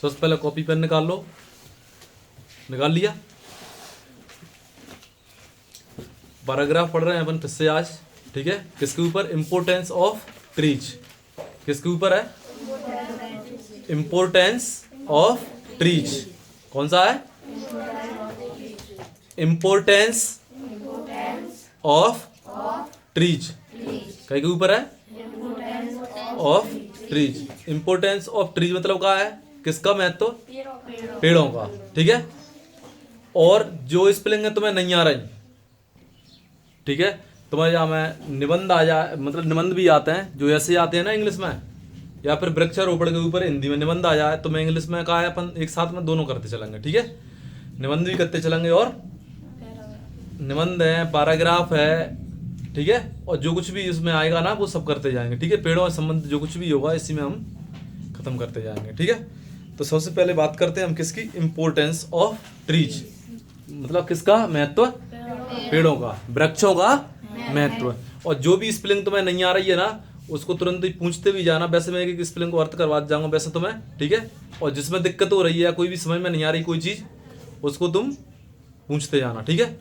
सबसे पहले copy pen निकाल लो। निकाल लिया? पैराग्राफ पढ़ रहे हैं अपन फिर से आज, ठीक है। किसके ऊपर? Importance of trees. किसके ऊपर है? Importance of trees. कौन सा है? Importance of trees. कहीं के ऊपर है? Of trees. Importance of trees मतलब क्या है? किसका महत्व? पेड़ों का, ठीक है। और जो स्पेलिंग है तुम्हें नहीं आ रही, ठीक है, तुम्हें या मैं निबंध आ जाए, मतलब निबंध भी आते हैं जो ऐसे आते हैं ना इंग्लिश में, या फिर वृक्षारोपण के ऊपर हिंदी में निबंध आ जाए, तो मैं इंग्लिश में कहा है अपन एक साथ में दोनों करते चलेंगे, ठीक है। निबंध भी करते चलेंगे और निबंध है, पैराग्राफ है, ठीक है, और जो कुछ भी इसमें आएगा ना वो सब करते जाएंगे, ठीक है। पेड़ों से संबंधित जो कुछ भी होगा इसी में हम खत्म करते जाएंगे, ठीक है। तो सबसे पहले बात करते हैं हम किसकी? इम्पोर्टेंस ऑफ ट्रीज, मतलब किसका महत्व? पेड़ों का, वृक्षों का महत्व। और जो भी स्पेलिंग तुम्हें नहीं आ रही है ना उसको तुरंत ही पूछते भी जाना। वैसे मैं एक स्पेलिंग को अर्थ करवा जाऊंगा वैसे तुम्हें, ठीक है। और जिसमें दिक्कत हो रही है, कोई भी समझ में नहीं आ रही कोई चीज, उसको तुम पूछते जाना, ठीक है।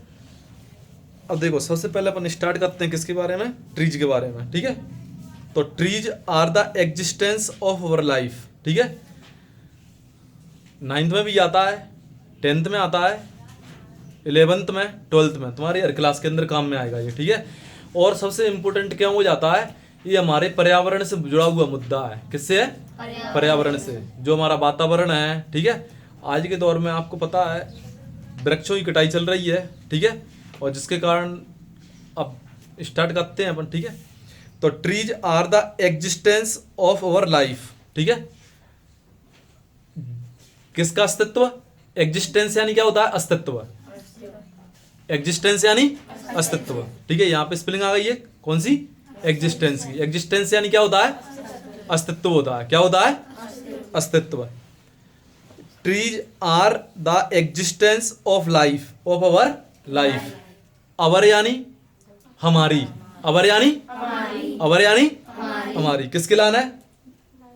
अब देखो सबसे पहले अपन स्टार्ट करते हैं किसके बारे में? ट्रीज के बारे में, ठीक है। तो trees are the existence of our life, ठीक है। 9th में भी आता है, 10th में आता है, 11th में, 12th में, तुम्हारी हर क्लास के अंदर काम में आएगा ये, ठीक है। और सबसे इम्पोर्टेंट क्या हो जाता है? ये हमारे पर्यावरण से जुड़ा हुआ मुद्दा है। किससे है? पर्यावरण से। जो हमारा वातावरण है, ठीक है। आज के दौर में आपको पता है वृक्षों की कटाई चल रही है, ठीक है, और जिसके कारण अब स्टार्ट करते हैं अपन, ठीक है। तो trees are the existence of our life, ठीक है। किसका अस्तित्व? एग्जिस्टेंस यानी क्या होता है? अस्तित्व। एग्जिस्टेंस यानी अस्तित्व, ठीक है। यहाँ पे स्पेलिंग आ गई है कौन सी? एग्जिस्टेंस की। एग्जिस्टेंस यानी क्या होता है? अस्तित्व होता है। क्या होता है? अस्तित्व। Trees are the existence of life, of our life. Our यानी हमारी, अवर यानी अवर यानी हमारी। किसके लाना है?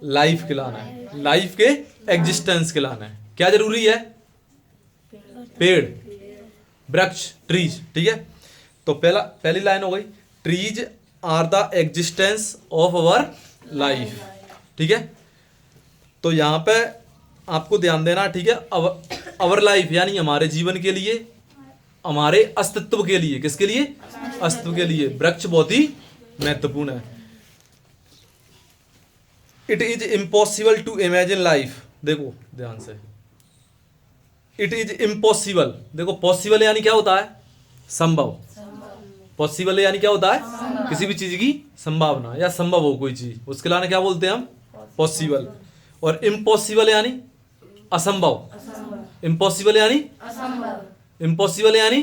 लाइफ के लाना है, लाइफ के एग्जिस्टेंस के लाना है। क्या जरूरी है? पेड़, वृक्ष, ट्रीज, ठीक है। तो पहली लाइन हो गई, trees are the existence of our life, ठीक है। तो यहां पे आपको ध्यान देना, ठीक है। अवर लाइफ यानी हमारे जीवन के लिए, हमारे अस्तित्व के लिए। किसके लिए? अस्तित्व के लिए वृक्ष बहुत ही महत्वपूर्ण है। It is impossible to imagine life. देखो ध्यान से, इट इज इम्पॉसिबल। देखो पॉसिबल यानी क्या होता है? संभव। पॉसिबल यानी क्या होता है? किसी भी चीज की संभावना या संभव हो कोई चीज, उसके लाने क्या बोलते हैं हम? पॉसिबल। और इम्पॉसिबल यानी असंभव। इम्पॉसिबल यानी इम्पॉसिबल यानी,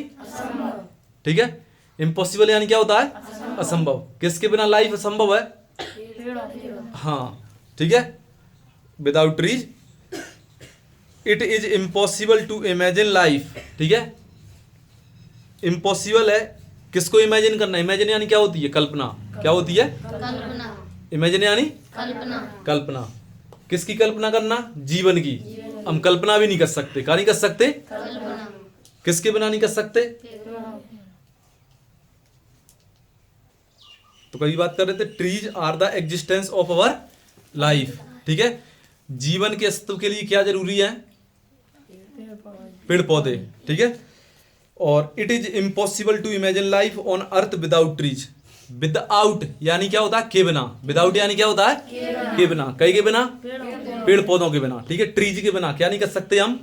ठीक है। इम्पॉसिबल यानी क्या होता है? असंभव। किसके बिना लाइफ असंभव है? हाँ, ठीक है। Without trees it is impossible to imagine life, ठीक है। इम्पॉसिबल है किसको इमेजिन करना? इमेजिन यानी क्या होती है? कल्पना। क्या होती है? कल्पना। इमेजिन यानी कल्पना। कल्पना। किसकी कल्पना करना? जीवन की। हम कल्पना भी नहीं कर सकते। क्या नहीं कर सकते? कल्पना। किसके बिना नहीं कर सकते? तो कई बात कर रहे थे, trees are the existence of our life, ठीक है। जीवन के अस्तित्व के लिए क्या जरूरी है? पेड़ पौधे, ठीक है। और it is impossible to imagine life on earth without trees. Without यानी क्या होता है? के बिना। विदाउट यानी क्या होता है? के बिना। कई के बिना? पेड़ पौधों के बिना, ठीक है। ट्रीज के बिना क्या नहीं कर सकते हम?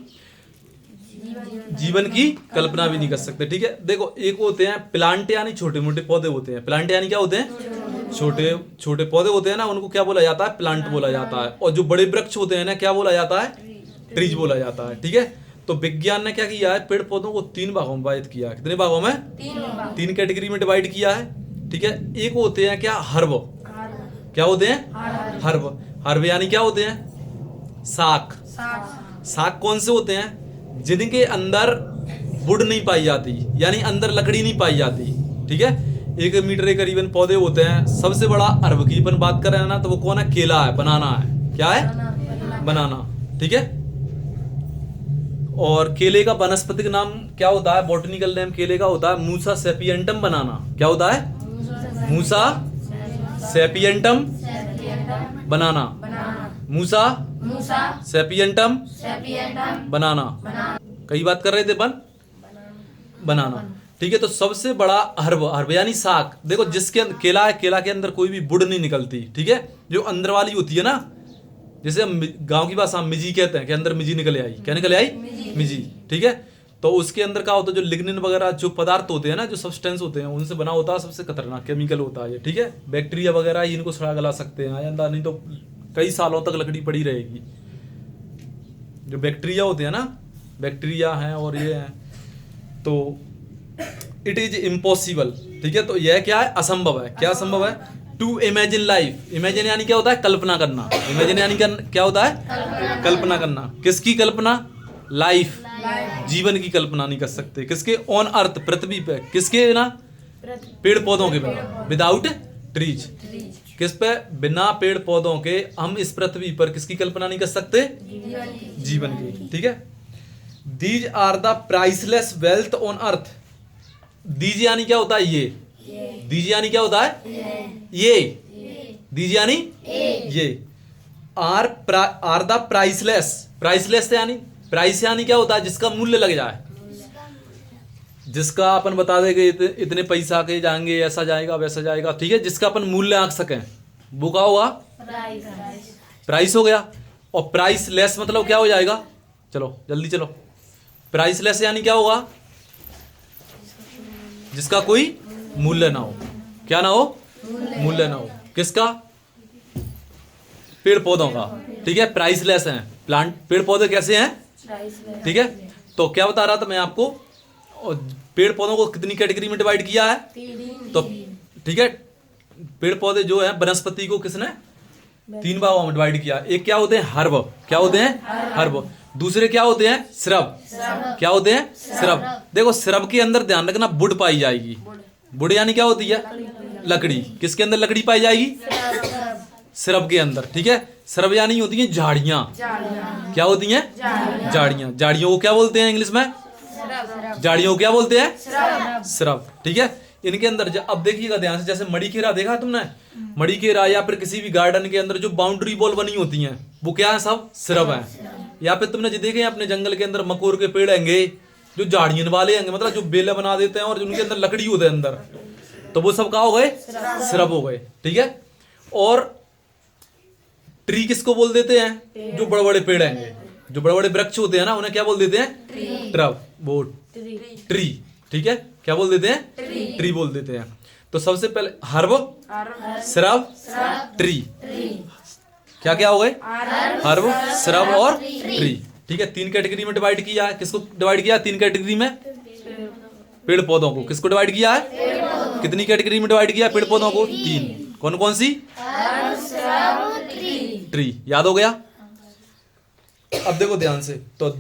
जीवन की कल्पना भी नहीं कर सकते, ठीक है। देखो एक होते हैं प्लांट यानी छोटे मोटे पौधे होते हैं। प्लांट यानी क्या होते हैं? छोटे छोटे पौधे होते हैं ना, उनको क्या बोला जाता है? प्लांट बोला जाता है। और जो बड़े वृक्ष होते हैं ना, क्या बोला जाता है? ट्रीज बोला जाता है, ठीक है। तो विज्ञान ने क्या किया है? पेड़ पौधों को 3 भागों में डिवाइड किया है। कितने भागों में? 3 कैटेगरी में डिवाइड किया है, ठीक है। एक होते हैं क्या? हर्ब। क्या होते हैं? हर्ब। हर्ब यानी क्या होते हैं? शाक। शाक कौन से होते हैं? जिनके अंदर वुड नहीं पाई जाती, यानी अंदर लकड़ी नहीं पाई जाती, ठीक है। 1 मीटर के करीबन पौधे होते हैं। सबसे बड़ा अरब की अपन बात करें ना, तो वो कौन है? केला है, बनाना है। क्या है? बनाना, ठीक है। और केले का वनस्पतिक नाम क्या होता है? बॉटनिकल नेम केले का होता है मूसा सेपियंटम बनाना। क्या होता है? मूसा सेपियंटम बनाना। मूसा सेपियंटम बनाना। कई बात कर रहे थे बनाना। ठीक है, तो सबसे बड़ा हर्ब यानी साग। देखो जिसके केला है, केला के अंदर कोई भी बुड़ नहीं निकलती। ठीक है, जो अंदर वाली होती है ना, जैसे हम गांव की भाषा में मिजी कहते हैं कि अंदर मिजी निकल आई। क्या निकल आई? मिजी। ठीक है, तो उसके अंदर क्या होता है? जो लिग्निन वगैरह जो पदार्थ होते हैं ना, जो सब्सटेंस होते हैं, उनसे बना होता है सबसे खतरनाक केमिकल होता है ये। ठीक है, बैक्टीरिया वगैरह इनको सड़ा गला सकते हैं अंदर, नहीं तो कई सालों तक लकड़ी पड़ी रहेगी। जो बैक्टीरिया होते हैं ना, बैक्टीरिया हैं और ये हैं, तो इट इज इम्पॉसिबल। ठीक है, तो यह क्या है? असंभव है। क्या असंभव है? To imagine life. इमेजिन यानी क्या होता है? कल्पना करना। इमेजिन यानी क्या होता है? कल्पना करना। किसकी कल्पना? लाइफ, जीवन की कल्पना नहीं कर सकते। किसके? ऑन अर्थ, पृथ्वी पे। किसके बिना? पेड़ पौधों के बिना। Without trees. किस पे? बिना पेड़ पौधों के हम इस पृथ्वी पर किसकी कल्पना नहीं कर सकते? जीवन की। ठीक है, these are the priceless wealth on earth. These यानी क्या होता है? ये। दीज यानी क्या होता है? ये। दीज यानी ये। Are the priceless. प्राइसलेस यानी, प्राइस यानी क्या होता है? जिसका मूल्य लग जाए, जिसका अपन बता देंगे इतने पैसा के जाएंगे, ऐसा जाएगा वैसा जाएगा। ठीक है, जिसका अपन मूल्य आंक सकें, वो क्या होगा? प्राइस हो गया। और प्राइस लेस मतलब क्या हो जाएगा? चलो जल्दी चलो। प्राइस लेस यानी क्या होगा? जिसका कोई मूल्य ना हो। क्या ना हो? मूल्य ना हो। किसका? पेड़ पौधों का। ठीक है, प्राइसलेस हैं प्लांट, पेड़ पौधे कैसे हैं? ठीक है, तो क्या बता रहा था मैं आपको? पेड़ पौधों को कितनी कैटेगरी में डिवाइड किया है? तो ठीक है, पेड़ पौधे जो है वनस्पति को किसने 3 भागों में डिवाइड किया। एक क्या होते हैं? हर्ब। क्या होते हैं? हर्ब। दूसरे क्या होते हैं? श्रब। क्या होते हैं? श्रब। देखो श्रब के अंदर ध्यान रखना, बुड पाई जाएगी। बुड यानी क्या होती है? लकड़ी। किसके अंदर लकड़ी पाई जाएगी? श्रब के अंदर। ठीक है, श्रब यानी होती है झाड़ियां। क्या होती हैं? झाड़ियां। झाड़ियों को क्या बोलते हैं इंग्लिश में? झाड़ियों को क्या बोलते हैं? श्रब। ठीक है, इनके अंदर अब देखिएगा ध्यान से, जैसे मड़ी घेरा देखा तुमने? मड़ी घेरा या फिर किसी भी गार्डन के अंदर जो बाउंड्री वॉल बनी होती हैं, वो क्या है? सब श्रब है। या फिर तुमने जो देखे अपने जंगल के अंदर मकोर के पेड़ होंगे जो झाड़ियन वाले होंगे, मतलब जो बेले बना देते हैं और उनके अंदर लकड़ी होते हैं अंदर, तो वो सब क्या हो गए? श्रब हो गए। ठीक है, और ट्री किसको बोल देते हैं? जो बड़े बड़े पेड़ हैं, जो बड़े बड़े वृक्ष होते हैं ना, उन्हें क्या बोल देते हैं? ट्रब। वो ट्री। ठीक है, क्या बोल देते हैं? ट्री बोल देते हैं। तो सबसे पहले हर्ब, श्रब, ट्री। क्या क्या हो गए? हर्ब, श्रब और ट्री। ठीक है, 3 कैटेगरी में डिवाइड किया है। किसको डिवाइड किया है? 3 कैटेगरी में। पेड़ पौधों को। किसको डिवाइड किया है? कितनी कैटेगरी में डिवाइड किया है? पेड़ पौधों को 3। कौन कौन सी? ट्री। याद हो गया? अब देखो ध्यान से, तो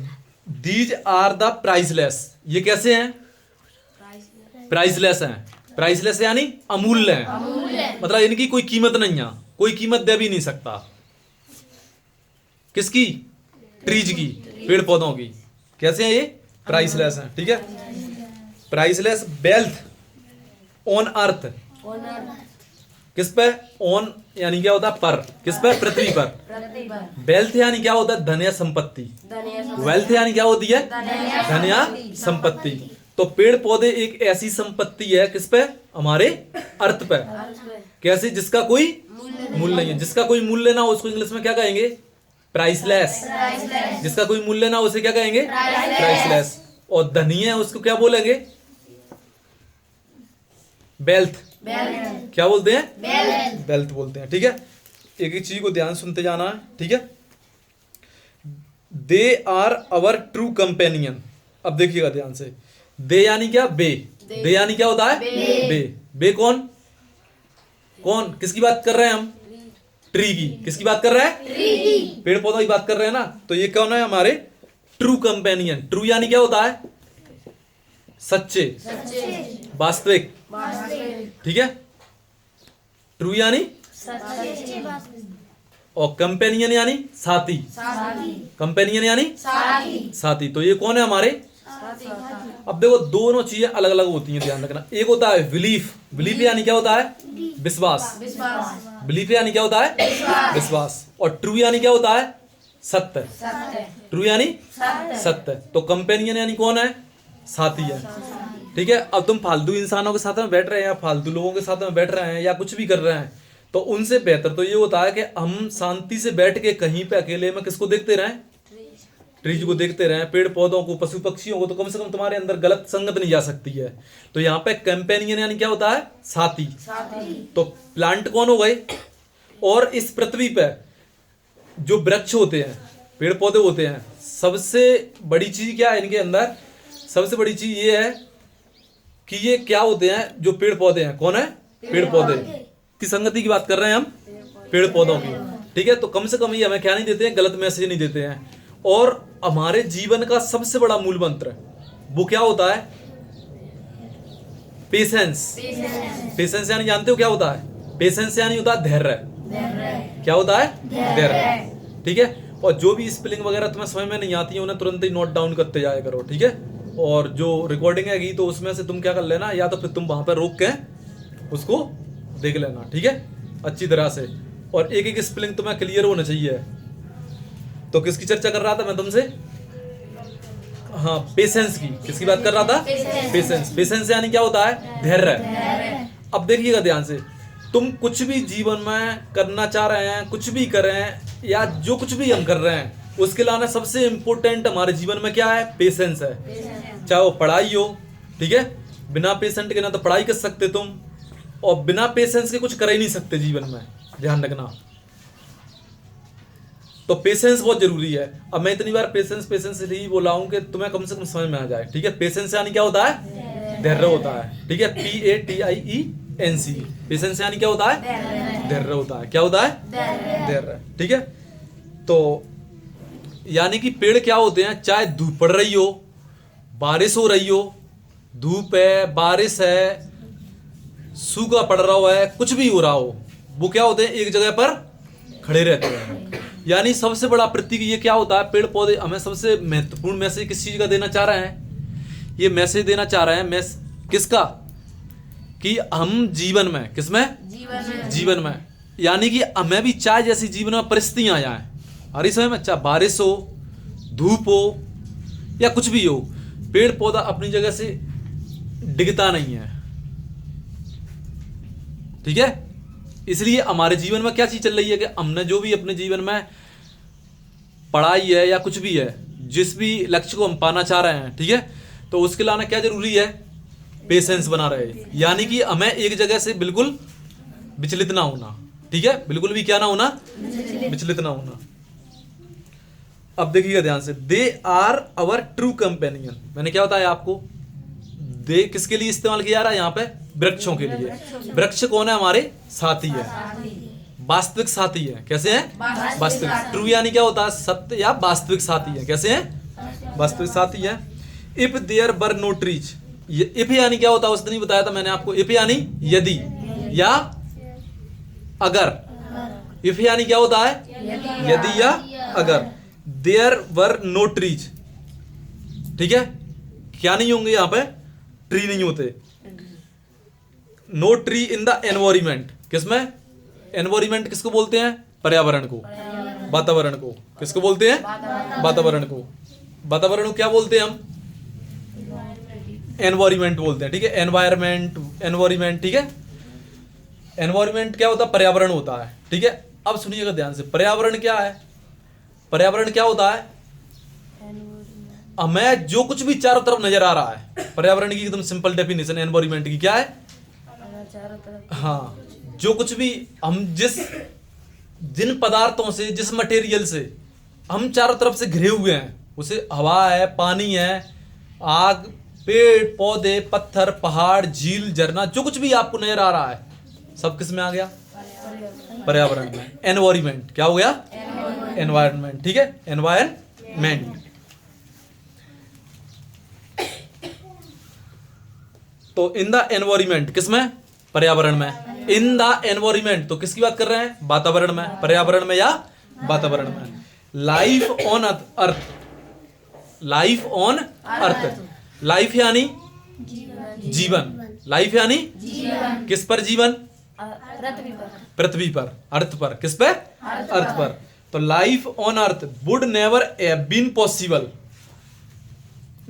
दीज आर द प्राइसलेस। ये कैसे हैं? प्राइसलेस हैं। प्राइसलेस यानी अमूल्य हैं, मतलब इनकी कोई कीमत नहीं है, कोई कीमत दे भी नहीं सकता। किसकी? ट्रीज की, पेड़ पौधों की। कैसे हैं ये? प्राइसलेस हैं। ठीक है, प्राइसलेस वेल्थ ऑन अर्थ। किस पे? ऑन यानी क्या होता है? पर। किस पे? पृथ्वी पर। वेल्थ यानी क्या होता है? धन या संपत्ति। वेल्थ यानी क्या होती है? धन या संपत्ति। तो पेड़ पौधे एक ऐसी संपत्ति है, किस पे? हमारे अर्थ पे। कैसे? जिसका कोई मूल्य नहीं है। जिसका कोई मूल्य ना हो उसको इंग्लिश में क्या कहेंगे? प्राइसलेस। जिसका कोई मूल्य ना हो उसे क्या कहेंगे? प्राइसलेस। और धनी है उसको क्या बोलेंगे? वेल्थ। क्या बोलते हैं? वेल्थ बोलते हैं। ठीक है, एक एक चीज को ध्यान सुनते जाना है। ठीक है, they are our true companion. अब देखिएगा ध्यान से, दे यानी क्या? बे। दे यानी क्या होता है? बे। बे कौन? कौन? किसकी बात कर रहे हैं हम? ट्री की। किसकी बात कर रहे हैं? ट्री की। पेड़ पौधों की बात कर रहे हैं ना, तो ये कौन है? हमारे ट्रू कंपेनियन। ट्रू यानी क्या होता है? सच्चे, वास्तविक। ठीक है, ट्रू यानी और कंपेनियन यानी साथी, कंपेनियन यानी साथी। तो ये कौन है हमारे? अब देखो दोनों चीजें अलग अलग होती हैं, ध्यान रखना। एक होता है बिलीफ, बिलीफ यानी क्या होता है? विश्वास, बिलीफ यानी क्या होता है? विश्वास। और ट्रू यानी क्या होता है? सत्य, ट्रू यानी सत्य। तो कंपेनियन यानी कौन है? साथी है, ठीक है। अब तुम फालतू इंसानों के साथ में बैठ रहे हैं या फालतू लोगों के साथ में बैठ रहे हैं या कुछ भी कर रहे हैं, तो उनसे बेहतर तो ये होता है कि हम शांति से बैठ के कहीं पे अकेले में किसको देखते रहें? ट्रीज को देखते रहें, पेड़ पौधों को, पशु पक्षियों को, तो कम से कम तुम्हारे अंदर गलत संगत नहीं जा सकती है। तो यहाँ पे कंपेनियन यानी क्या होता है? साथी। तो प्लांट कौन हो गए? और इस पृथ्वी पे जो वृक्ष होते हैं, पेड़ पौधे होते हैं, सबसे बड़ी चीज क्या है इनके अंदर? सबसे बड़ी चीज ये है कि ये क्या होते हैं? जो पेड़ पौधे हैं, कौन है? पेड़ पौधे की संगति की बात कर रहे हैं हम, पेड़ पौधों की, ठीक है। तो कम से कम ये हमें क्या नहीं देते हैं? गलत मैसेज नहीं देते हैं। और हमारे जीवन का सबसे बड़ा मूल मंत्र वो क्या होता है? पेशेंस। पेशेंस यानी जानते हो क्या होता है? पेशेंस यानी होता है धैर्य। क्या होता है? धैर्य, ठीक है। और जो भी स्पेलिंग वगैरह तुम्हें समझ में नहीं आती है उन्हें तुरंत ही नोट डाउन करते जाया करो, ठीक है। और जो रिकॉर्डिंग है तो उसमें से तुम क्या कर लेना, या तो फिर तुम वहां पर रोक के उसको देख लेना, ठीक है, अच्छी तरह से। और एक एक स्पेलिंग तुम्हें क्लियर होना चाहिए। तो किसकी चर्चा कर रहा था मैं तुमसे? हाँ, पेशेंस की। किसकी बात कर रहा था? पेशेंस। पेशेंस यानी क्या होता है? धैर्य। अब देखिएगा ध्यान से, तुम कुछ भी जीवन में करना चाह रहे हैं, कुछ भी कर रहे हैं, या जो कुछ भी हम कर रहे हैं, उसके लाना सबसे इंपॉर्टेंट हमारे जीवन में क्या है? पेशेंस है। चाहे वो पढ़ाई हो, ठीक है, बिना पेशेंट के ना तो पढ़ाई कर सकते तुम, और बिना पेशेंस के कुछ कर ही नहीं सकते जीवन में, ध्यान रखना। तो पेशेंस बहुत जरूरी है। अब मैं इतनी बार पेशेंस पेशेंस ही बोला हूं कि तुम्हें कम से कम समझ में आ जाए, ठीक है। पेशेंस यानी क्या होता है? धैर्य होता है, ठीक है। PATIENC। पेशेंस यानी क्या होता है? धैर्य होता है। क्या होता है? धैर्य, ठीक है। तो यानी कि पेड़ क्या होते हैं? चाहे धूप पड़ रही हो, बारिश हो रही हो, धूप है, बारिश है, सूखा पड़ रहा है, कुछ भी हो रहा हो, वो क्या होते हैं? एक जगह पर खड़े रहते हैं। यानी सबसे बड़ा प्रतीक ये क्या होता है? पेड़ पौधे हमें सबसे महत्वपूर्ण मैसेज किस चीज का देना चाह रहे हैं? ये मैसेज देना चाह रहे हैं किसका? कि हम जीवन में, किसमें? जीवन में। यानी कि हमें भी चाहे जैसी जीवन में परिस्थितियां आ जाए, हर समय में, चाहे बारिश हो, धूप हो, या कुछ भी हो, पेड़ पौधा अपनी जगह से डिगता नहीं है, ठीक है। इसलिए हमारे जीवन में क्या चीज चल रही है कि हमने जो भी अपने जीवन में पढ़ाई है या कुछ भी है, जिस भी लक्ष्य को हम पाना चाह रहे हैं, ठीक है, तो उसके लाना क्या जरूरी है? पेशेंस बना रहे। यानी कि हमें एक जगह से बिल्कुल विचलित ना होना, ठीक है, बिल्कुल भी क्या ना होना? विचलित ना होना। अब देखिएगा ध्यान से, they are our true companion. मैंने क्या बताया आपको? दे किसके लिए इस्तेमाल किया जा रहा है यहाँ पे? वृक्षों के लिए। वृक्ष कौन है? हमारे साथी है, वास्तविक साथी है। कैसे हैं? वास्तविक। ट्रू यानी क्या होता है? सत्य या वास्तविक साथी है। कैसे हैं? वास्तविक साथी है। If there were no trees, if यानी क्या होता है? उस दिन ही बताया था मैंने आपको। इफ यानी यदि या अगर। इफ यानी क्या होता है? यदि या अगर। देयर वर नो ट्रीज, ठीक है, क्या नहीं होंगे यहाँ पे? ट्री नहीं होते। No tree in the environment. किसमें? एनवायरमेंट किसको बोलते हैं? पर्यावरण को, वातावरण को। किसको बोलते हैं? वातावरण को। वातावरण को क्या बोलते हैं हम? एनवायरमेंट बोलते हैं, ठीक है। एनवायरमेंट, एनवायरमेंट, ठीक है। एनवायरमेंट क्या होता है? पर्यावरण होता है, ठीक है। अब सुनिएगा ध्यान से, पर्यावरण क्या है? पर्यावरण क्या होता है? हमें जो कुछ भी चारों तरफ नजर आ रहा है, पर्यावरण की एकदम सिंपल डेफिनेशन एनवायरमेंट की क्या है? हाँ, जो कुछ भी हम जिन पदार्थों से, जिस मटेरियल से हम चारों तरफ से घिरे हुए हैं, उसे हवा है, पानी है, आग, पेड़ पौधे, पत्थर, पहाड़, झील, झरना, जो कुछ भी आपको नजर आ रहा है, सब किस में आ गया? पर्यावरण में। एनवायरमेंट क्या हो गया? एनवायरमेंट, ठीक है, एनवायरमेंट। तो इन द एनवायरमेंट, किसमें? पर्यावरण में। इन द एनवायरमेंट, तो किसकी बात कर रहे हैं? वातावरण में, पर्यावरण में या वातावरण में। Life on earth, life on earth, life यानी जीवन, लाइफ यानी किस पर जीवन? पृथ्वी पर, अर्थ पर, किस पे? अर्थ पर। तो life on earth would never been possible.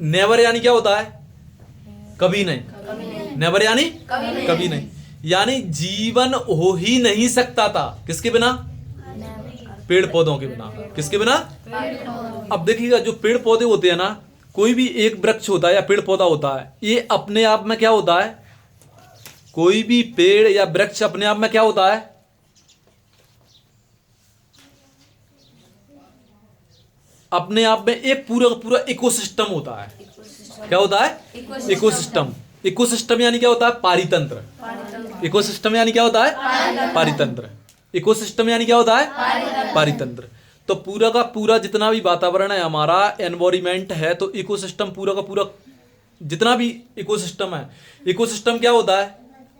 Never यानी क्या होता है? कभी नहीं। नेवर यानी कभी नहीं, यानी जीवन हो ही नहीं सकता था किसके बिना? पेड़ पौधों के बिना। किसके बिना? अब देखिएगा, जो पेड़ पौधे होते हैं ना, कोई भी एक वृक्ष होता है या पेड़ पौधा होता है, ये अपने आप में क्या होता है? कोई भी पेड़ या वृक्ष अपने आप में क्या होता है? अपने आप में एक पूरा पूरा इकोसिस्टम होता है। क्या होता है? इकोसिस्टम। इकोसिस्टम यानी क्या होता है? पारितंत्र। इकोसिस्टम यानी क्या होता है? पारितंत्र। इकोसिस्टम यानी क्या होता है? पारितंत्र। तो पूरा का पूरा जितना भी वातावरण है हमारा, एनवायरमेंट है, तो इकोसिस्टम पूरा का पूरा जितना भी इकोसिस्टम है, इकोसिस्टम क्या होता है?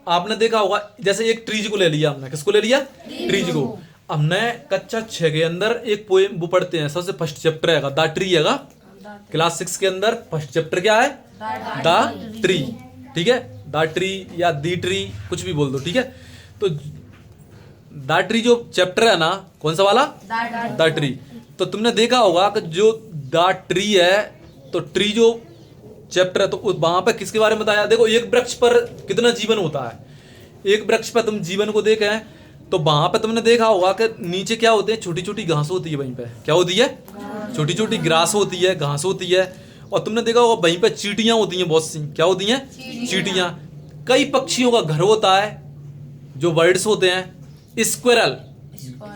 आपने देखा होगा, जैसे एक ट्रीज को ले लिया हमने। किसको ले लिया? ट्रीज को। हमने कक्षा 6 के अंदर एक पोएम वो पढ़ते हैं, सबसे फर्स्ट चैप्टर है द ट्री है। क्लास 6 के अंदर फर्स्ट चैप्टर क्या है? The tree. ठीक है, द ट्री या दी ट्री, कुछ भी बोल दो, ठीक है। तो द ट्री जो चैप्टर है ना, कौन सा वाला? The tree. तो तुमने देखा होगा कि जो द ट्री है, तो ट्री जो चैप्टर है, तो वहां पर किसके बारे में बताया? देखो, एक वृक्ष पर कितना जीवन होता है। एक वृक्ष पर तुम जीवन को देखें तो वहां पे तुमने देखा होगा कि नीचे क्या होते हैं? छोटी छोटी घास होती है। वहीं पे क्या होती है? छोटी छोटी ग्रास होती है, घास होती है। और तुमने देखा होगा वहीं पे चींटियां होती हैं बहुत सी। क्या होती हैं? चींटियां। कई पक्षियों का घर होता है जो बर्ड्स होते हैं। स्क्विरल,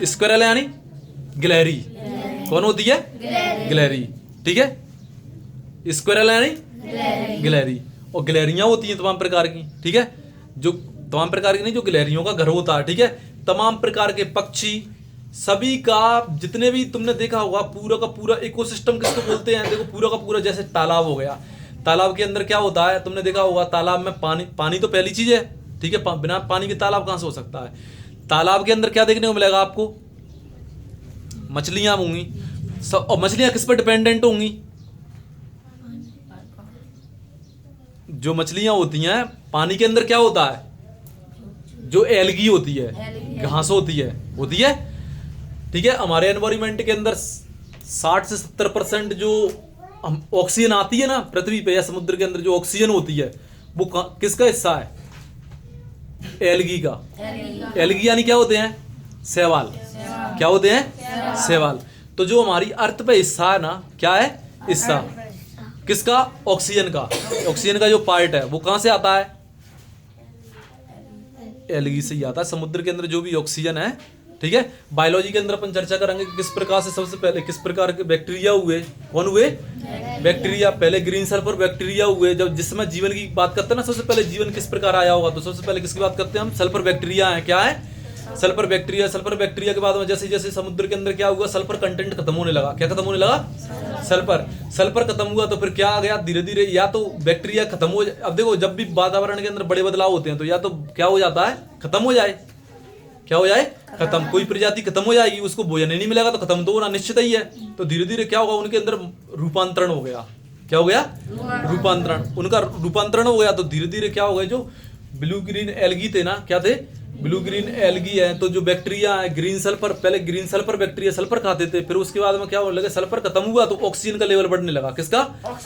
स्क्विरल यानी गिलहरी। कौन होती है? गिलहरी। ठीक है, स्क्विरल यानी गिलहरी। और गिलहरियां होती हैं तमाम प्रकार की। ठीक है, जो तमाम प्रकार की नहीं, जो गिलहरियों का घर होता है। ठीक है, तमाम प्रकार के पक्षी, सभी का जितने भी तुमने देखा होगा, पूरा का पूरा इकोसिस्टम किसको बोलते हैं? देखो, पूरा का पूरा जैसे तालाब हो गया। तालाब के अंदर क्या होता है? तुमने देखा होगा तालाब में पानी, पानी तो पहली चीज है। ठीक है, बिना पानी के तालाब कहां से हो सकता है? तालाब के अंदर क्या देखने को मिलेगा आपको? मछलियां होंगी। और मछलियां किस पर डिपेंडेंट होंगी? जो मछलियां होती हैं, पानी के अंदर क्या होता है? जो एल्गी होती है, घास होती है। ठीक है, हमारे एनवायरमेंट के अंदर 60 से 70% जो ऑक्सीजन आती है ना पृथ्वी पे या समुद्र के अंदर, जो ऑक्सीजन होती है वो किसका हिस्सा है? एल्गी का। एल्गी यानी क्या होते हैं? शैवाल। क्या होते हैं? शैवाल। तो जो हमारी अर्थ पे हिस्सा है ना, क्या है? हिस्सा किसका? ऑक्सीजन का। ऑक्सीजन का जो पार्ट है वो कहां से आता है? एल्गी से ही आता है। समुद्र के अंदर जो भी ऑक्सीजन है, ठीक है। बायोलॉजी के अंदर अपन चर्चा करेंगे कि किस प्रकार से, सबसे पहले किस प्रकार के बैक्टीरिया हुए। कौन हुए? बैक्टीरिया। पहले ग्रीन सल्फर बैक्टीरिया हुए। जब जिस समय जीवन की बात करते हैं ना, सबसे पहले जीवन किस प्रकार आया होगा, तो सबसे पहले किसकी बात करते हैं हम? सल्फर बैक्टीरिया है। क्या है? Sulphur bacteria. सल्फर बैक्टीरिया के बाद में जैसे जैसे समुद्र के अंदर क्या हुआ? सल्फर कंटेंट खत्म होने लगा। क्या खत्म होने लगा? सल्फर। सल्फर खत्म हुआ तो फिर क्या आ गया? धीरे धीरे या तो बैक्टीरिया खत्म हो जाए। अब देखो, जब भी वातावरण के अंदर बड़े बदलाव होते हैं तो या तो क्या हो जाता है? खत्म हो जाए। क्या हो जाए? खत्म। कोई प्रजाति खत्म हो जाएगी, उसको भोजन ही नहीं मिलेगा तो खत्म तो होना निश्चित ही है। तो धीरे धीरे क्या होगा? उनके अंदर रूपांतरण हो गया। क्या हो गया? रूपांतरण। उनका रूपांतरण हो गया तो धीरे धीरे क्या हो गया? जो ब्लू ग्रीन एल्गी थे ना, क्या थे? ब्लू ग्रीन एल्गी है। तो जो बैक्टीरिया है, ग्रीन सल्फर, पहले ग्रीन सल्फर बैक्टीरिया सल्फर खाते थे, फिर उसके बाद में क्या होने लगा? सल्फर खत्म हुआ तो ऑक्सीजन का लेवल बढ़ने लगा। किसका?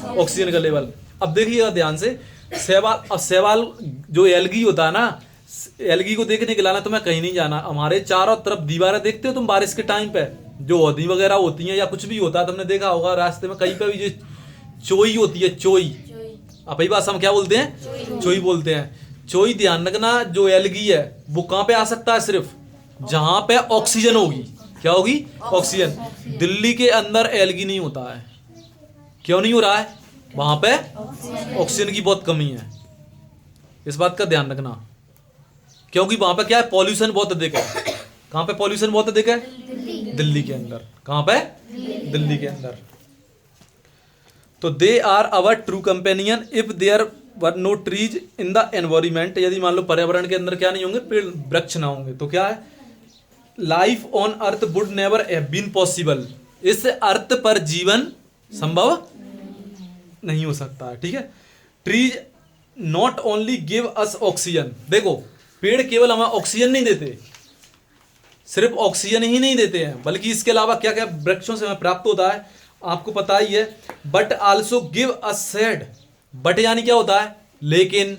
ऑक्सीजन का लेवल। अब देखिएगा ध्यान से, शैवाल। अब शैवाल जो एल्गी होता है ना, एल्गी को देखने के लाना तुम्हें कहीं नहीं जाना। हमारे चारों तरफ दीवारें देखते हो तुम बारिश के टाइम पे, जो होदी वगैरह होती हैं या कुछ भी होता है, तुमने देखा होगा रास्ते में कहीं पे भी जो चोई होती है, चोई, अपनी भाषा में क्या बोलते हैं? चोई बोलते हैं। चोई, ध्यान रखना, जो एल्गी है वो कहां पे आ सकता है? सिर्फ जहां पे ऑक्सीजन होगी। क्या होगी? ऑक्सीजन। दिल्ली के अंदर एल्गी नहीं होता है। क्यों नहीं हो रहा है? वहां पे ऑक्सीजन की बहुत कमी है। इस बात का ध्यान रखना, क्योंकि वहां पे क्या है? पॉल्यूशन बहुत अधिक है। कहां पे पॉल्यूशन बहुत अधिक है? दिल्ली के अंदर। कहां पे? दिल्ली के अंदर। तो they are our true companion if there were no trees in the environment, यदि मान लो पर्यावरण के अंदर क्या नहीं होंगे, पेड़ वृक्ष ना होंगे, तो क्या है, life on earth would never have been possible, इस अर्थ पर जीवन संभव नहीं हो सकता है। ठीक है, trees not only give us oxygen, देखो पेड़ केवल हमें ऑक्सीजन नहीं देते, सिर्फ ऑक्सीजन ही नहीं देते हैं, बल्कि इसके अलावा क्या क्या वृक्षों से हमें प्राप्त होता है आपको पता ही है, but also give us shade, but यानी क्या होता है, लेकिन,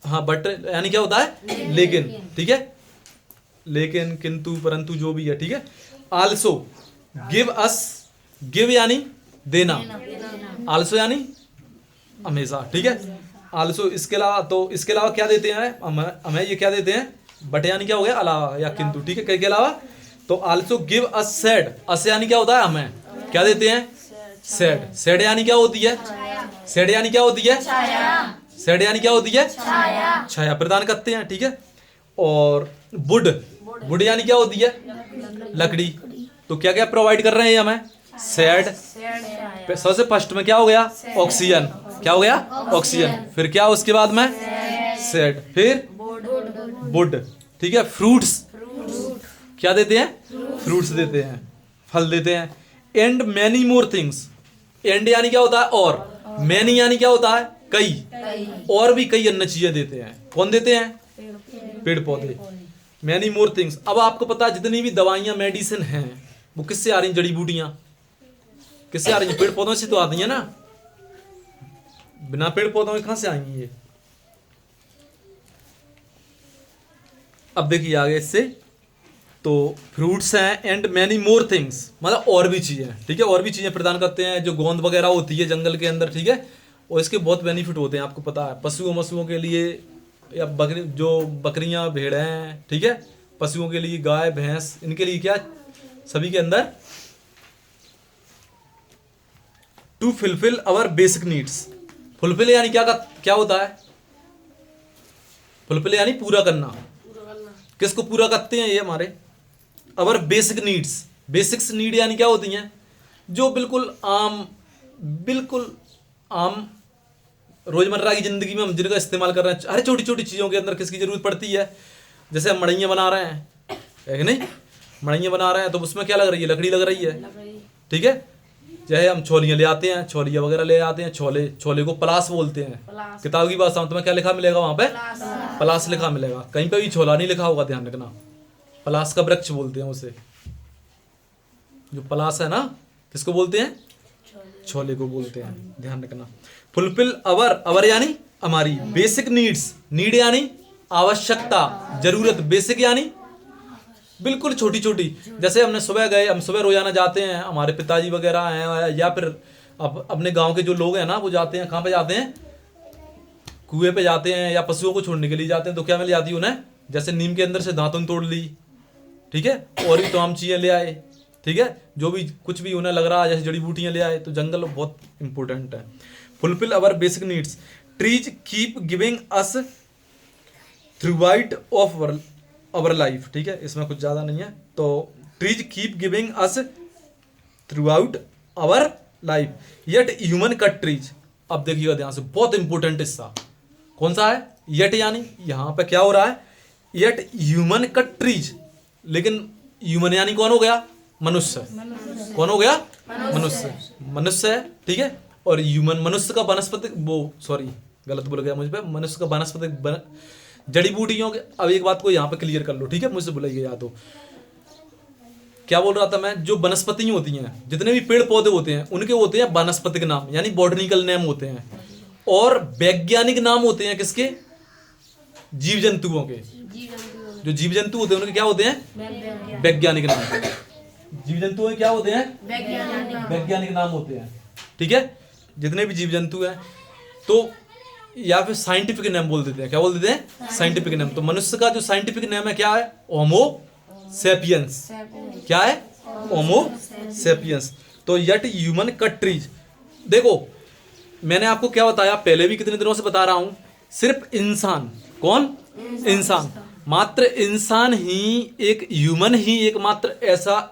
हाँ बट यानी क्या होता है, लेकिन, ठीक है, लेकिन, किंतु, परंतु, जो भी है, ठीक है। आल्सो गिव अस, गिव यानी देना, आल्सो यानी हमेशा, ठीक है, आल्सो इसके अलावा, तो इसके अलावा क्या देते हैं हमें ये क्या देते हैं, बट यानी क्या हो गया, अलावा या किंतु, ठीक है, के अलावा, तो आल्सो गिव अस शेड, अस यानी क्या होता है, हमें क्या देते हैं, शेड, शेड यानी क्या होती है, शेड यानी क्या होती है, शेड यानी क्या होती है, छाया प्रदान करते हैं, ठीक है। और वुड, वुड यानी क्या होती है, लकड़ी, तो क्या क्या प्रोवाइड कर रहे हैं हमें, शेड, सबसे फर्स्ट में क्या हो गया, ऑक्सीजन, क्या हो गया, ऑक्सीजन, फिर क्या उसके बाद में, शेड, फिर वुड, ठीक है। फ्रूट्स, क्या देते हैं, फ्रूट्स देते हैं, फल देते हैं, and many more things, and यानी क्या होता है, और, मैनी यानी क्या होता है, कई, और भी कई अन्य चीजें देते हैं, कौन देते हैं, पेड़ पौधे, मैनी मोर थिंग्स। अब आपको पता है जितनी भी दवाइयां मेडिसिन हैं वो किससे आ रही हैं, जड़ी बूटियां किससे आ रही हैं, पेड़ पौधों से तो आती हैं ना, बिना पेड़ पौधों के कहां से आएंगी ये। अब देखिए आगे इससे, तो फ्रूट्स हैं एंड मैनी मोर थिंग्स, मतलब और भी चीजें, ठीक है, और भी चीजें प्रदान करते हैं, जो गोंद वगैरह होती है जंगल के अंदर, ठीक है, और इसके बहुत बेनिफिट होते हैं आपको पता है, पशुओं के लिए, या बकरी, जो बकरियां भेड़ हैं, ठीक है, पशुओं के लिए, गाय भैंस, इनके लिए क्या, सभी के अंदर, to fulfil our basic needs, fulfil यानी क्या होता है, फुलफिल यानी पूरा करना, किसको पूरा करते हैं ये हमारे, अवर बेसिक नीड्स, बेसिक्स नीड यानी क्या होती हैं, जो बिल्कुल आम रोजमर्रा की जिंदगी में हम जिनका इस्तेमाल कर रहे हैं, अरे छोटी छोटी चीजों के अंदर किसकी जरूरत पड़ती है, जैसे हम मड़इयाँ बना रहे हैं, है कि नहीं, मड़इयाँ बना रहे हैं तो उसमें क्या लग रही है, लकड़ी लग रही है, ठीक है, चाहे हम छोलियाँ ले आते हैं, छोलियाँ वगैरह ले आते हैं, छोले को पलास बोलते हैं, किताब की भाषा में तुम्हें क्या लिखा मिलेगा वहां पे, पलास लिखा मिलेगा, कहीं पे भी छोला नहीं लिखा होगा, ध्यान रखना, पलास का वृक्ष बोलते हैं उसे, जो पलास है ना, किसको बोलते हैं, छोले को बोलते हैं, ध्यान रखना। फुलफिल अवर यानी हमारी, बेसिक नीड्स, नीड यानी आवश्यकता, जरूरत, बेसिक यानी बिल्कुल छोटी छोटी, जैसे हम सुबह रोजाना जाते हैं, हमारे पिताजी वगैरह हैं, या फिर अपने गांव के जो लोग हैं ना, वो जाते हैं, कहाँ पे जाते हैं, कुएं पे जाते हैं, या पशुओं को छोड़ने के लिए जाते हैं, तो क्या मिल जाती है उन्हें, जैसे नीम के अंदर से दातुन तोड़ ली, ठीक है, और भी तमाम चीजें ले आए, ठीक है, जो भी कुछ भी उन्हें लग रहा है, जैसे जड़ी बूटियां ले आए, तो जंगल बहुत इंपॉर्टेंट है। Fulfil our basic needs, trees keep giving us throughout of our life, ठीक है, इसमें कुछ ज्यादा नहीं है, तो trees keep giving us throughout our life, yet human cut trees. अब देखिएगा ध्यान से, बहुत इंपॉर्टेंट हिस्सा कौन सा है, येट यानी यहाँ पे क्या हो रहा है, येट ह्यूमन कट ट्रीज, लेकिन ह्यूमन यानी कौन हो गया, मनुष्य, कौन हो गया, मनुष्य है, ठीक है, और ह्यूमन, मनुष्य का वनस्पतिक, वो सॉरी गलत बोल गया मुझ पे, मनुष्य का वनस्पतिक, जड़ी बूटियों के, अब एक बात को यहाँ पे क्लियर कर लो, ठीक है, मुझसे बुलाइए याद हो, क्या बोल रहा था मैं, जो वनस्पति होती हैं, जितने भी पेड़ पौधे होते हैं, उनके होते हैं वनस्पतिक नाम, यानी बॉटनिकल नेम होते हैं, और वैज्ञानिक नाम होते हैं किसके, जीव जंतुओं के, जो जीव जंतु होते हैं उनके क्या होते हैं, वैज्ञानिक नाम, जीव जंतुओं के क्या होते हैं, वैज्ञानिक नाम होते हैं, ठीक है, जितने भी जीव जंतु हैं, तो या फिर साइंटिफिक नेम बोल देते हैं, क्या बोल देते हैं, साइंटिफिक नेम। तो मनुष्य का जो साइंटिफिक नेम है क्या है, होमो सेपियंस, क्या है, होमो सेपियंस। तो यट ह्यूमन कट ट्रीज, देखो मैंने आपको क्या बताया, पहले भी कितने दिनों से बता रहा हूं, सिर्फ इंसान, कौन, इंसान, मात्र इंसान ही, एक ह्यूमन ही एकमात्र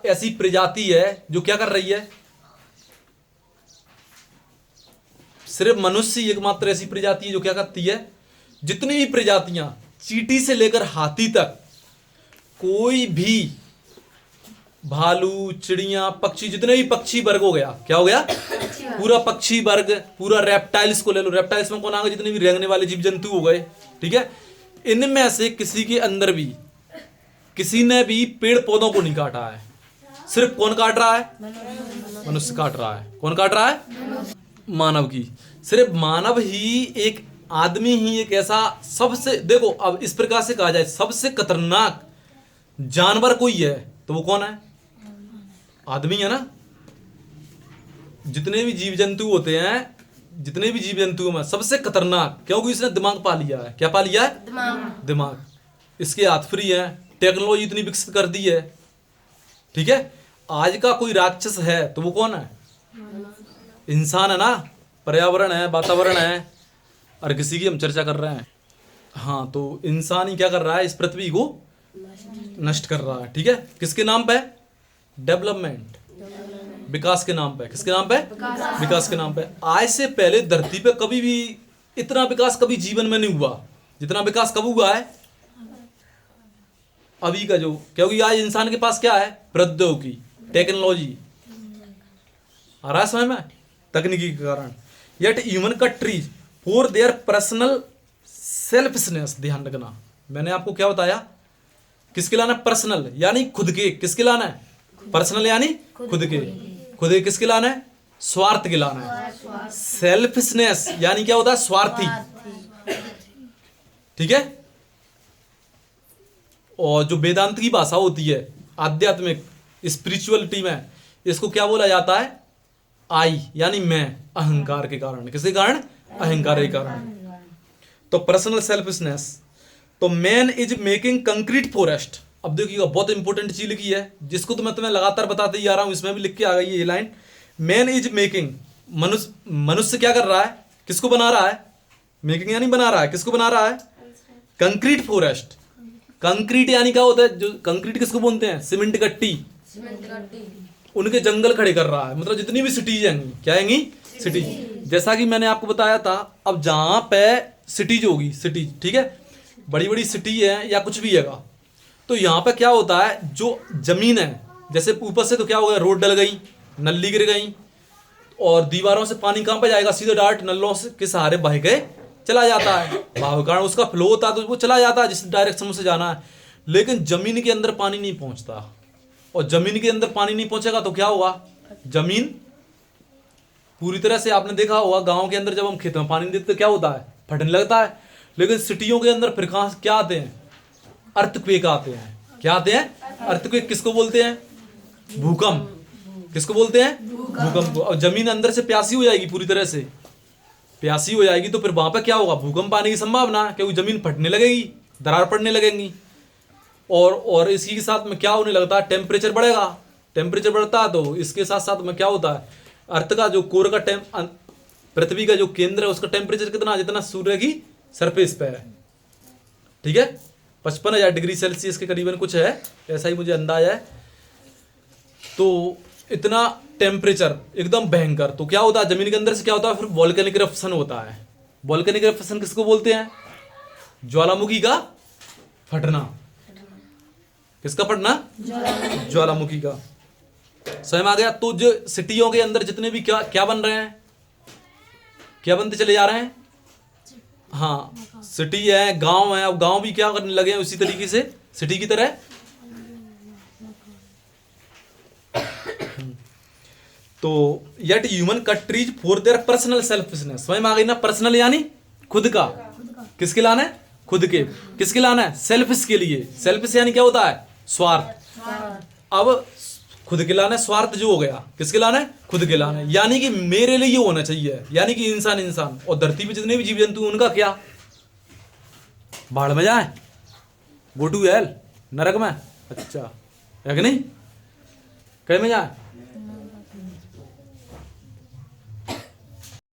ऐसी प्रजाति है जो क्या कर रही है, सिर्फ मनुष्य ही एकमात्र ऐसी प्रजाति है जो क्या करती है, जितनी भी प्रजातियां चींटी से लेकर हाथी तक, कोई भी भालू, चिड़िया, पक्षी, जितने भी पक्षी वर्ग हो गया, क्या हो गया, पूरा पक्षी वर्ग, पूरा रेप्टाइल्स को ले लो, रेप्टाइल्स में कौन आ गए, जितने भी रेंगने वाले जीव जंतु हो गए, ठीक है। इनमें से किसी के अंदर भी किसी ने भी पेड़ पौधों को नहीं काटा है। सिर्फ कौन काट रहा है, मनुष्य काट रहा है। कौन काट रहा है, मानव की। सिर्फ मानव ही, एक आदमी ही एक ऐसा सबसे, देखो अब इस प्रकार से कहा जाए सबसे खतरनाक जानवर कोई है तो वो कौन है, आदमी है ना। जितने भी जीव जंतु होते हैं, जितने भी जीव जंतुओं में सबसे खतरनाक, क्योंकि इसने दिमाग पा लिया है। क्या पा लिया है, दिमाग। इसके हाथ फ्री है, टेक्नोलॉजी इतनी विकसित कर दी है, ठीक है। आज का कोई राक्षस है तो वो कौन है, इंसान है ना। पर्यावरण है, वातावरण है, और किसी की हम चर्चा कर रहे हैं। हाँ, तो इंसान ही क्या कर रहा है, इस पृथ्वी को नष्ट कर रहा है, ठीक है। किसके नाम पे, डेवलपमेंट, विकास के नाम पे। किसके नाम पे, विकास के नाम पे। आज से पहले धरती पे कभी भी इतना विकास कभी जीवन में नहीं हुआ जितना विकास कब हुआ है, अभी का जो, क्योंकि आज इंसान के पास क्या है, प्रौद्योगिकी, टेक्नोलॉजी आ रहा है समझ में, तकनीकी के कारण। Yet human cut trees for their personal selfishness. ध्यान रखना, मैंने आपको क्या बताया, किसके लाना, पर्सनल यानी खुद के। किसके लाना है, पर्सनल यानी खुद के। खुद के किसके लाना है, स्वार्थ के लाना है। सेल्फिशनेस यानी क्या होता है, स्वार्थी, ठीक है। और जो वेदांत की भाषा होती है, आध्यात्मिक स्पिरिचुअलिटी में, इसको क्या बोला जाता है, आई यानी मैं, अहंकार के कारण। किसके कारण, अहंकार के कारण। तो पर्सनल सेल्फिशनेस। तो man is making concrete forest. अब देखिएगा, बहुत इंपॉर्टेंट चीज लिखी है, जिसको तो मैं तुम्हें लगातार बताते ही आ रहा हूं, इसमें भी लिख के आ गई ये लाइन। मैन इज मेकिंग, मनुष्य क्या कर रहा है, किसको बना रहा है, मेकिंग यानी बना रहा है, किसको बना रहा है, कंक्रीट फॉरेस्ट। कंक्रीट यानी क्या होता है, जो कंक्रीट किसको बोलते हैं, सीमेंट गट्टी, उनके जंगल खड़े कर रहा है। मतलब जितनी भी सिटीज आएंगी, क्या आएंगी, सिटीज। जैसा कि मैंने आपको बताया था, अब जहां पे सिटीज होगी, सिटीज, ठीक है, बड़ी बड़ी सिटी है या कुछ भी हैगा, तो यहाँ पे क्या होता है, जो जमीन है, जैसे ऊपर से तो क्या हो गया, रोड डल गई, नली गिर गई, और दीवारों से पानी कहाँ पे जाएगा, सीधे डायरेक्ट नलों से के सहारे बह गए चला जाता है। भाव कारण उसका फ्लो होता है तो वो चला जाता है जिस डायरेक्शन से जाना है। लेकिन जमीन के अंदर पानी नहीं पहुंचता, और जमीन के अंदर पानी नहीं पहुंचेगा तो क्या होगा, जमीन पूरी तरह से, आपने देखा होगा गांव के अंदर जब हम खेत में पानी देते तो क्या होता है, फटने लगता है। लेकिन सिटियों के अंदर फिर कहां क्या आते हैं, अर्थक्वेक आते हैं। क्या आते हैं, अर्थक्वेक। किसको बोलते हैं, भूकंप। किसको बोलते हैं, भूकंप को। और जमीन अंदर से प्यासी हो जाएगी, पूरी तरह से प्यासी हो जाएगी, तो फिर वहां पर क्या होगा, भूकंप आने की संभावना, क्योंकि जमीन फटने लगेगी, दरार पड़ने लगेंगी। और इसी के साथ में क्या होने लगता है, टेम्परेचर बढ़ेगा। टेम्परेचर बढ़ता है तो इसके साथ साथ में क्या होता है, अर्थ का जो कोर का पृथ्वी का जो केंद्र है उसका टेम्परेचर कितना, जितना सूर्य की सरफेस पे है, ठीक है, 55,000 डिग्री सेल्सियस के करीबन कुछ है, ऐसा ही मुझे अंदाजा है। तो इतना टेम्परेचर एकदम भयंकर। तो क्या होता है, जमीन के अंदर से क्या होता है, फिर वोल्केनिक इरप्शन होता है। वोल्केनिक इरप्शन किसको बोलते हैं, ज्वालामुखी का फटना। किसका फटना, ज्वालामुखी का। समझ में आ गया। तो जो सिटियों के अंदर जितने भी क्या क्या बन रहे हैं, क्या बनते चले जा रहे हैं, हाँ, सिटी है, गांव है। अब गांव भी क्या करने लगे हैं उसी तरीके से सिटी की तरह। तो yet human cut trees for their personal selfishness. समझ में आ गई ना, पर्सनल यानी खुद का। किसके लाना है, खुद के। किसके लाना है, सेल्फिश के लिए। सेल्फिश यानी क्या होता है, स्वार्थ। अब खुद के लाना है, स्वार्थ जो हो गया, किसके लाना है, खुद के लाना है। यानी कि मेरे लिए ये होना चाहिए, यानी कि इंसान इंसान, और धरती पे जितने भी जीव जंतु उनका क्या, बाढ़ में जाए, गो टू हेल, नरक में। अच्छा है कि नहीं, कहीं में जाए,